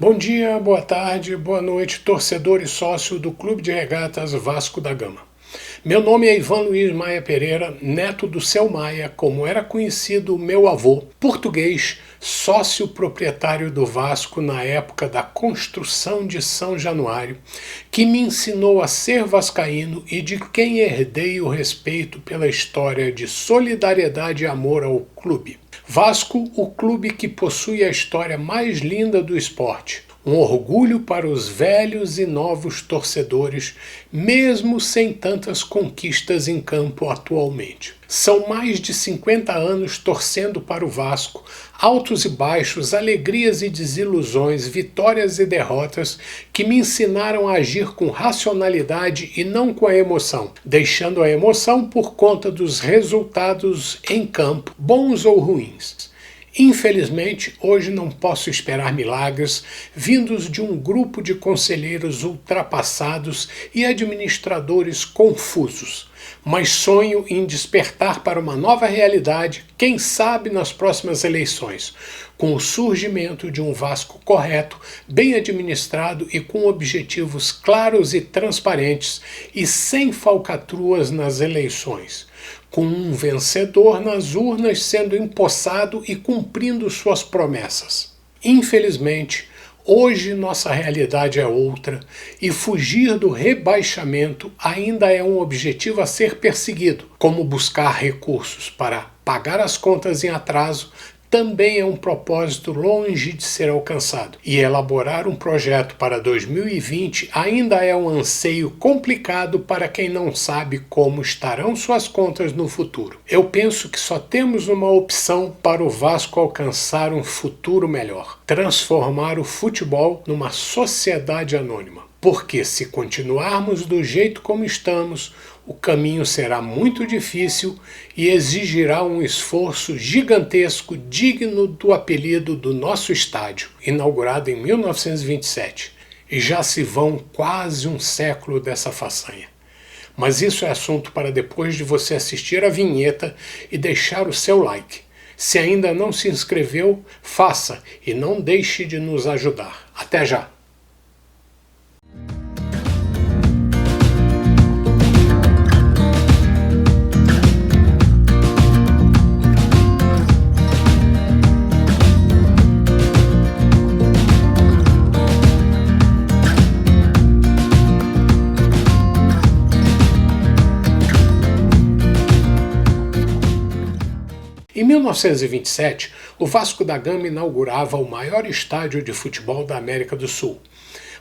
Bom dia, boa tarde, boa noite, torcedor e sócio do Clube de Regatas Vasco da Gama. Meu nome é Ivan Luiz Maia Pereira, neto do Seu Maia, como era conhecido o meu avô, português, sócio proprietário do Vasco na época da construção de São Januário, que me ensinou a ser vascaíno e de quem herdei o respeito pela história de solidariedade e amor ao clube. Vasco, o clube que possui a história mais linda do esporte. Um orgulho para os velhos e novos torcedores, mesmo sem tantas conquistas em campo atualmente. São mais de 50 anos torcendo para o Vasco, altos e baixos, alegrias e desilusões, vitórias e derrotas, que me ensinaram a agir com racionalidade e não com a emoção, deixando a emoção por conta dos resultados em campo, bons ou ruins. Infelizmente, hoje não posso esperar milagres vindos de um grupo de conselheiros ultrapassados e administradores confusos, mas sonho em despertar para uma nova realidade, quem sabe nas próximas eleições, com o surgimento de um Vasco correto, bem administrado e com objetivos claros e transparentes e sem falcatruas nas eleições, com um vencedor nas urnas sendo empossado e cumprindo suas promessas. Infelizmente, hoje nossa realidade é outra e fugir do rebaixamento ainda é um objetivo a ser perseguido, como buscar recursos para pagar as contas em atraso também é um propósito longe de ser alcançado. E elaborar um projeto para 2020 ainda é um anseio complicado para quem não sabe como estarão suas contas no futuro. Eu penso que só temos uma opção para o Vasco alcançar um futuro melhor: transformar o futebol numa sociedade anônima. Porque se continuarmos do jeito como estamos, o caminho será muito difícil e exigirá um esforço gigantesco digno do apelido do nosso estádio, inaugurado em 1927. E já se vão quase um século dessa façanha. Mas isso é assunto para depois de você assistir a vinheta e deixar o seu like. Se ainda não se inscreveu, faça e não deixe de nos ajudar. Até já! Em 1927, o Vasco da Gama inaugurava o maior estádio de futebol da América do Sul.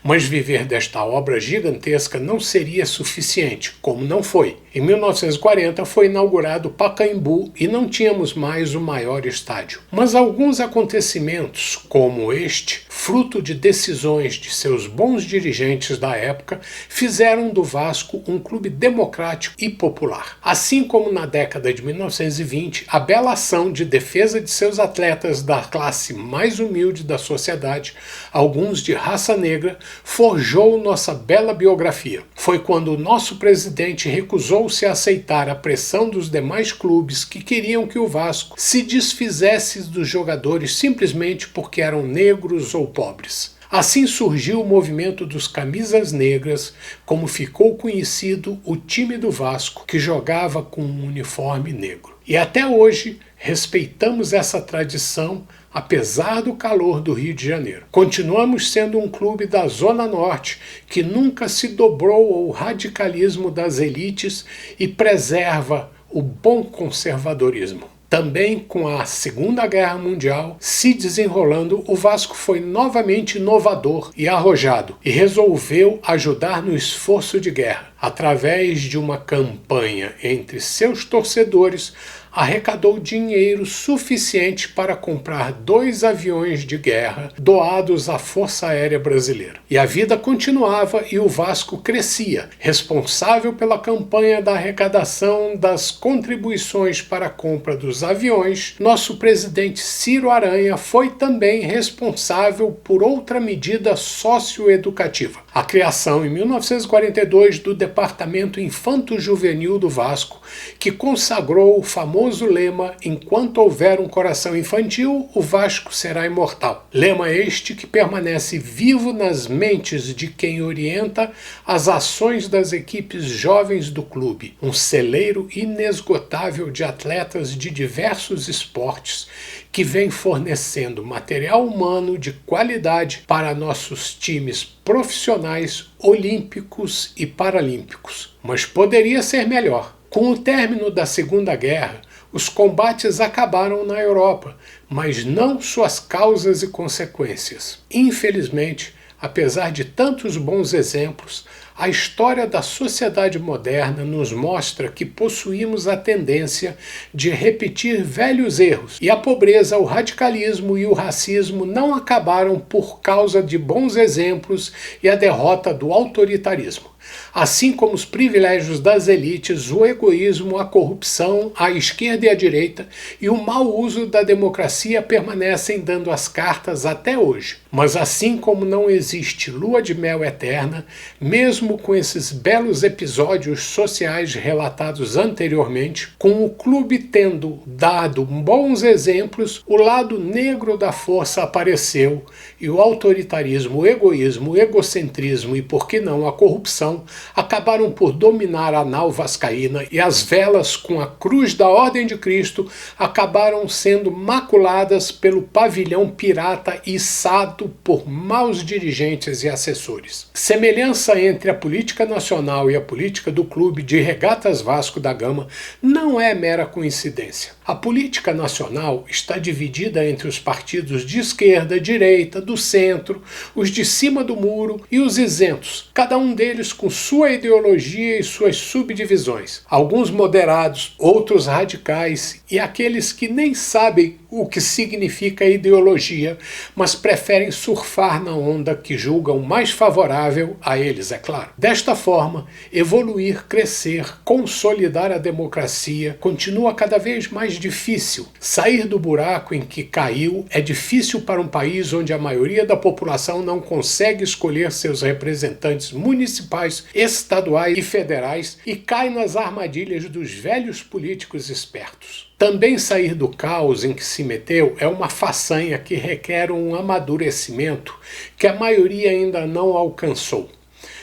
Mas viver desta obra gigantesca não seria suficiente, como não foi. Em 1940 foi inaugurado o Pacaembu e não tínhamos mais o maior estádio. Mas alguns acontecimentos, como este, fruto de decisões de seus bons dirigentes da época, fizeram do Vasco um clube democrático e popular. Assim como na década de 1920, a bela ação de defesa de seus atletas da classe mais humilde da sociedade, alguns de raça negra, forjou nossa bela biografia. Foi quando o nosso presidente recusou-se a aceitar a pressão dos demais clubes que queriam que o Vasco se desfizesse dos jogadores simplesmente porque eram negros ou pobres. Assim surgiu o movimento dos camisas negras, como ficou conhecido o time do Vasco, que jogava com um uniforme negro. E até hoje respeitamos essa tradição, apesar do calor do Rio de Janeiro. Continuamos sendo um clube da Zona Norte que nunca se dobrou ao radicalismo das elites e preserva o bom conservadorismo. Também com a Segunda Guerra Mundial se desenrolando, o Vasco foi novamente inovador e arrojado e resolveu ajudar no esforço de guerra. Através de uma campanha entre seus torcedores, arrecadou dinheiro suficiente para comprar 2 aviões de guerra doados à Força Aérea Brasileira. E a vida continuava e o Vasco crescia. Responsável pela campanha da arrecadação das contribuições para a compra dos aviões, nosso presidente Ciro Aranha foi também responsável por outra medida socioeducativa: a criação em 1942 do Departamento Infanto-Juvenil do Vasco, que consagrou o famoso famoso lema "Enquanto houver um coração infantil, o Vasco será imortal". Lema este que permanece vivo nas mentes de quem orienta as ações das equipes jovens do clube, um celeiro inesgotável de atletas de diversos esportes que vem fornecendo material humano de qualidade para nossos times profissionais, olímpicos e paralímpicos. Mas poderia ser melhor. Com o término da Segunda Guerra, os combates acabaram na Europa, mas não suas causas e consequências. Infelizmente, apesar de tantos bons exemplos, a história da sociedade moderna nos mostra que possuímos a tendência de repetir velhos erros, e a pobreza, o radicalismo e o racismo não acabaram por causa de bons exemplos e a derrota do autoritarismo. Assim como os privilégios das elites, o egoísmo, a corrupção, a esquerda e a direita e o mau uso da democracia permanecem dando as cartas até hoje. Mas assim como não existe lua de mel eterna, mesmo com esses belos episódios sociais relatados anteriormente, com o clube tendo dado bons exemplos, o lado negro da força apareceu e o autoritarismo, o egoísmo, o egocentrismo e, por que não, a corrupção acabaram por dominar a nau vascaína, e as velas com a cruz da Ordem de Cristo acabaram sendo maculadas pelo pavilhão pirata içado por maus dirigentes e assessores. Semelhança entre a política nacional e a política do Clube de Regatas Vasco da Gama não é mera coincidência. A política nacional está dividida entre os partidos de esquerda, direita, do centro, os de cima do muro e os isentos, cada um deles com sua ideologia e suas subdivisões. Alguns moderados, outros radicais e aqueles que nem sabem o que significa ideologia, mas preferem surfar na onda que julgam mais favorável a eles, é claro. Desta forma, evoluir, crescer, consolidar a democracia continua cada vez mais difícil. Sair do buraco em que caiu é difícil para um país onde a maioria da população não consegue escolher seus representantes municipais, estaduais e federais e cai nas armadilhas dos velhos políticos espertos. Também sair do caos em que se meteu é uma façanha que requer um amadurecimento que a maioria ainda não alcançou.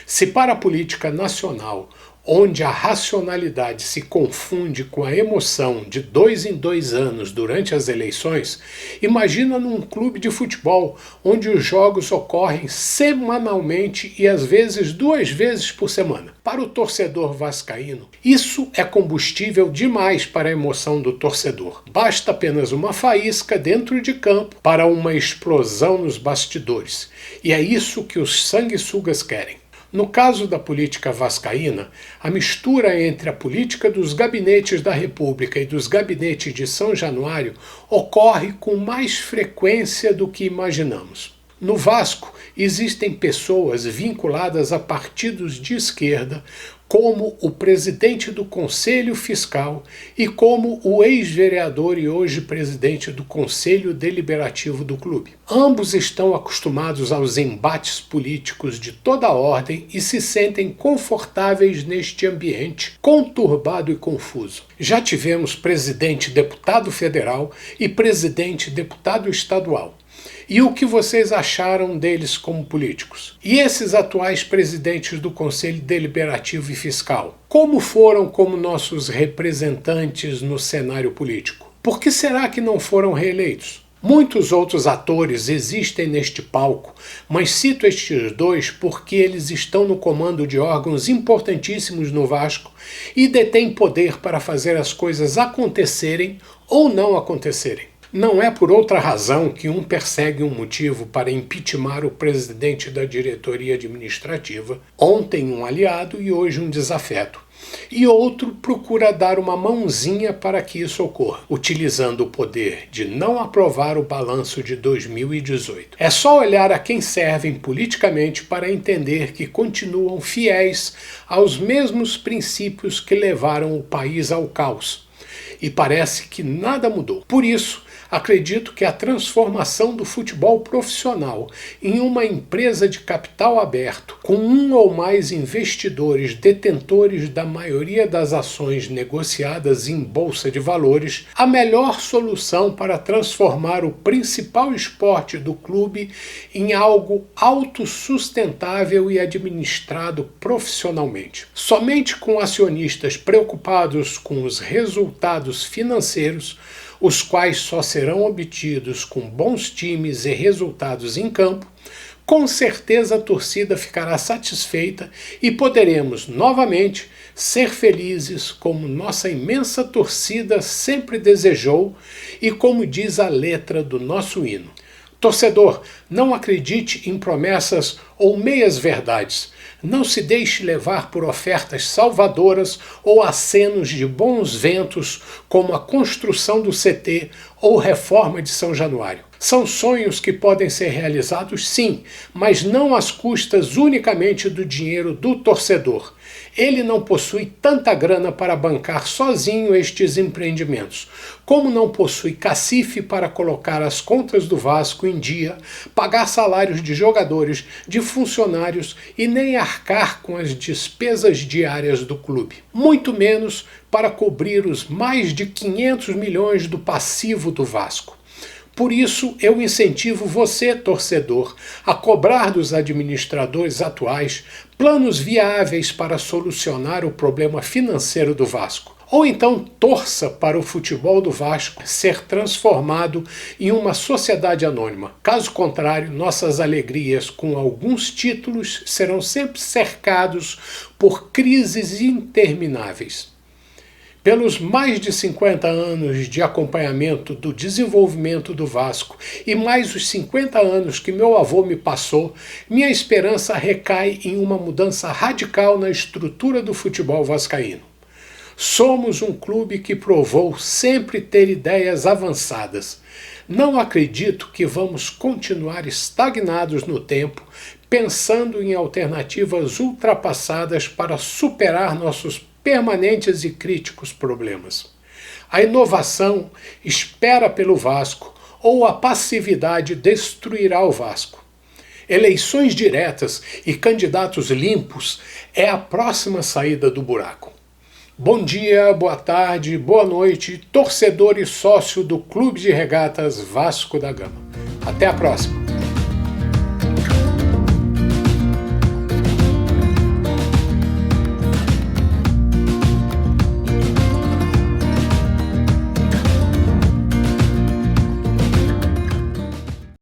Se para a política nacional, onde a racionalidade se confunde com a emoção de 2 em 2 anos durante as eleições, imagina num clube de futebol, onde os jogos ocorrem semanalmente e às vezes 2 vezes por semana. Para o torcedor vascaíno, isso é combustível demais para a emoção do torcedor. Basta apenas uma faísca dentro de campo para uma explosão nos bastidores. E é isso que os sanguessugas querem. No caso da política vascaína, a mistura entre a política dos gabinetes da República e dos gabinetes de São Januário ocorre com mais frequência do que imaginamos. No Vasco, existem pessoas vinculadas a partidos de esquerda, como o presidente do Conselho Fiscal e como o ex-vereador e hoje presidente do Conselho Deliberativo do clube. Ambos estão acostumados aos embates políticos de toda ordem e se sentem confortáveis neste ambiente conturbado e confuso. Já tivemos presidente deputado federal e presidente deputado estadual. E o que vocês acharam deles como políticos? E esses atuais presidentes do Conselho Deliberativo e Fiscal? Como foram como nossos representantes no cenário político? Por que será que não foram reeleitos? Muitos outros atores existem neste palco, mas cito estes dois porque eles estão no comando de órgãos importantíssimos no Vasco e detêm poder para fazer as coisas acontecerem ou não acontecerem. Não é por outra razão que um persegue um motivo para impeachment o presidente da diretoria administrativa, ontem um aliado e hoje um desafeto, e outro procura dar uma mãozinha para que isso ocorra, utilizando o poder de não aprovar o balanço de 2018. É só olhar a quem servem politicamente para entender que continuam fiéis aos mesmos princípios que levaram o país ao caos. E parece que nada mudou. Por isso, Acredito que a transformação do futebol profissional em uma empresa de capital aberto, com um ou mais investidores detentores da maioria das ações negociadas em bolsa de valores, a melhor solução para transformar o principal esporte do clube em algo autossustentável e administrado profissionalmente. Somente com acionistas preocupados com os resultados financeiros, os quais só serão obtidos com bons times e resultados em campo, com certeza a torcida ficará satisfeita e poderemos novamente ser felizes como nossa imensa torcida sempre desejou e como diz a letra do nosso hino. Torcedor, não acredite em promessas ou meias-verdades. Não se deixe levar por ofertas salvadoras ou acenos de bons ventos, como a construção do CT ou reforma de São Januário. São sonhos que podem ser realizados, sim, mas não às custas unicamente do dinheiro do torcedor. Ele não possui tanta grana para bancar sozinho estes empreendimentos, como não possui cacife para colocar as contas do Vasco em dia, pagar salários de jogadores, de funcionários e nem arcar com as despesas diárias do clube. Muito menos para cobrir os mais de 500 milhões do passivo do Vasco. Por isso, eu incentivo você, torcedor, a cobrar dos administradores atuais planos viáveis para solucionar o problema financeiro do Vasco. Ou então torça para o futebol do Vasco ser transformado em uma sociedade anônima. Caso contrário, nossas alegrias com alguns títulos serão sempre cercados por crises intermináveis. Pelos mais de 50 anos de acompanhamento do desenvolvimento do Vasco e mais os 50 anos que meu avô me passou, minha esperança recai em uma mudança radical na estrutura do futebol vascaíno. Somos um clube que provou sempre ter ideias avançadas. Não acredito que vamos continuar estagnados no tempo, pensando em alternativas ultrapassadas para superar nossos permanentes e críticos problemas. A inovação espera pelo Vasco ou a passividade destruirá o Vasco. Eleições diretas e candidatos limpos é a próxima saída do buraco. Bom dia, boa tarde, boa noite, torcedor e sócio do Clube de Regatas Vasco da Gama. Até a próxima!